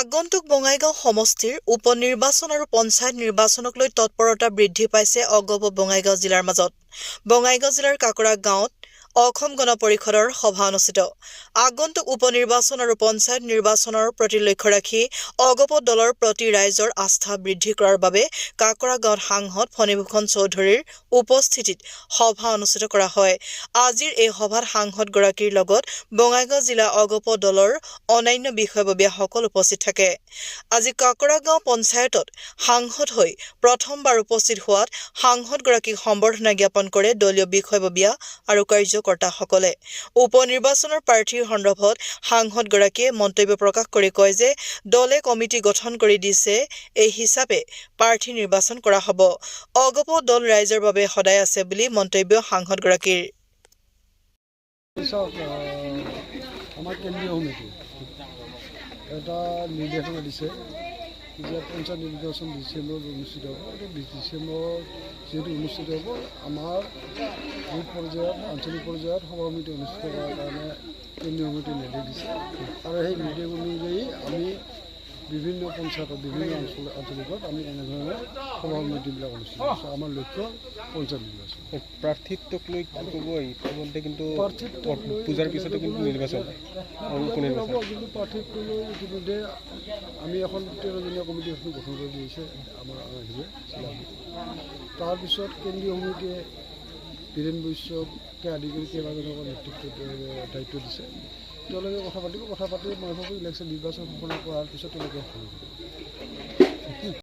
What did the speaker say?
আগন্তুক বঙাইগাঁও সমষ্টিৰ উপনিৰ্বাচন আৰু পঞ্চায়ত নিৰ্বাচনক লৈ তৎপৰতা বৃদ্ধি পাইছে অগপ বঙাইগাঁও জিলাৰ মাজত। বঙাইগাঁও জিলাৰ কাকৰা গাঁৱত অসম গণ পৰিষদৰ সভা অনুষ্ঠিত। আগন্তুক উপনিৰ্বাচন আৰু পঞ্চায়ত নিৰ্বাচনৰ প্ৰতি লক্ষ্য ৰাখি অগপ দলৰ প্ৰতি ৰাইজৰ আস্থা বৃদ্ধি কৰাৰ বাবে কাকৰা গাঁৱত সাংসদ ফণীভূষণ চৌধুৰীৰ উপস্থিতিত সভা অনুষ্ঠিত কৰা হয়। আজিৰ এই সভাত সাংসদগৰাকীৰ লগত বঙাইগাঁও জিলা অগপ দলৰ অন্যান্য বিষয়ববীয়াসকল উপস্থিত থাকে। আজি কাকৰা গাঁও পঞ্চায়তত সাংসদ হৈ প্ৰথমবাৰ উপস্থিত হোৱাত সাংসদগৰাকীক সম্বৰ্ধনা জ্ঞাপন কৰে দলীয় বিষয়ববীয়া আৰু কাৰ্যকৰ্তাসকলে। উপনিৰ্বাচনৰ প্ৰাৰ্থীৰ সন্দৰ্ভত সাংসদগৰাকীয়ে মন্তব্য প্ৰকাশ কৰি কয় যে দলে কমিটি গঠন কৰি দিছে, এই হিচাপে প্ৰাৰ্থী নিৰ্বাচন কৰা হ'ব। অগপ দল ৰাইজৰ বাবে সদায় আছে বুলি মন্তব্য সাংসদগৰাকীৰ। আমাৰ কেন্দ্ৰীয় সমিতি এটা নিৰ্দেশনা দিছে যে পঞ্চায়ত নিৰ্বাচন ডিচেম্বৰত অনুষ্ঠিত হ'ব। ডিচেম্বৰত যিহেতু অনুষ্ঠিত হ'ব, আমাৰ বুথ পৰ্যায়ত আঞ্চলিক পৰ্যায়ত সভা সমিতি অনুষ্ঠিত কৰাৰ কাৰণে কেন্দ্ৰীয় সমিতিয়ে নিৰ্দেশ দিছে আৰু সেই নিৰ্দেশ অনুযায়ী আমি বিভিন্ন পঞ্চায়তত বিভিন্ন আঞ্চলিকত আমি এনেধৰণে সভা সমিতিবিলাক অনুষ্ঠিত কৰিছোঁ। আমাৰ লক্ষ্য পঞ্চায়ত নিৰ্বাচন। প্ৰাৰ্থিত্বক লৈ ক'বই ইতিমধ্যে, কিন্তু পূজাৰ পিছতে কিন্তু নিৰ্বাচন কিন্তু প্ৰাৰ্থিত্ব লৈ ইতিমধ্যে আমি এখন 13জনীয়া কমিটি এখন গঠন কৰি দিছে আমাৰ ৰাইজে। তাৰপিছত কেন্দ্ৰীয় সমিতিয়ে বীৰেন বৈশ্যকে আদি কৰি কেইবাজনকো নেতৃত্ব দায়িত্ব দিছে। তেওঁলোকে কথা পাতি মই ভাবোঁ ইলেকশ্যন নিৰ্বাচন ঘোষণা কৰাৰ পিছত তেওঁলোকে